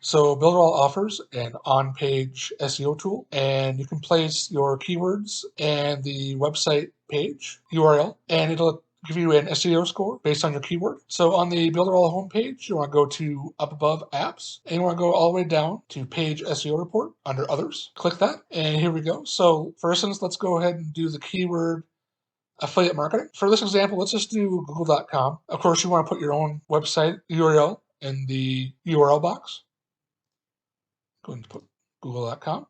So Builderall offers an on-page SEO tool, and you can place your keywords and the website page URL, and it'll give you an SEO score based on your keyword. So on the Builderall homepage, you want to go to up above apps, and you want to go all the way down to page SEO report under others. Click that, and here we go. So for instance, let's go ahead and do the keyword affiliate marketing. For this example, let's just do google.com. Of course, you want to put your own website URL in the URL box. Going to put google.com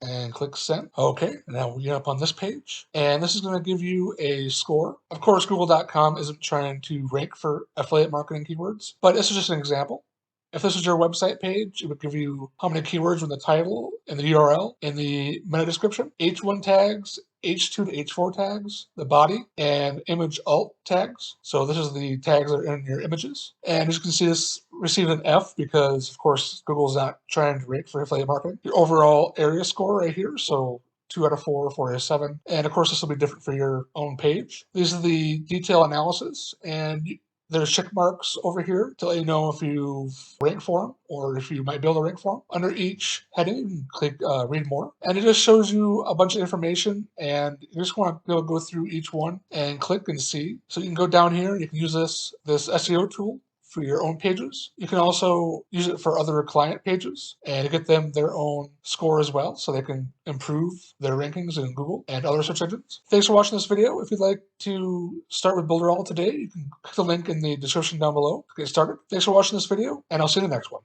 and click send. Okay, now we get up on this page, and this is going to give you a score. Of course, google.com isn't trying to rank for affiliate marketing keywords, but this is just an example. If this is your website page, it would give you how many keywords in the title, in the URL, in the meta description, H1 tags, H2 to H4 tags, the body, and image alt tags. So this is the tags that are in your images. And as you can see, this received an F because, of course, Google's not trying to rank for affiliate marketing. Your overall area score right here, so 2 out of 4, 4 out of 7. And of course, this will be different for your own page. These are the detail analysis, and there's check marks over here to let you know if you've ranked for them or if you might be able to rank for them. Under each heading, you can click read more. And it just shows you a bunch of information, and you just want to go through each one and click and see. So you can go down here, you can use this SEO tool for your own pages. You can also use it for other client pages and get them their own score as well, so they can improve their rankings in Google and other search engines. Thanks for watching this video. If you'd like to start with Builderall today, you can click the link in the description down below to get started. Thanks for watching this video, and I'll see you in the next one.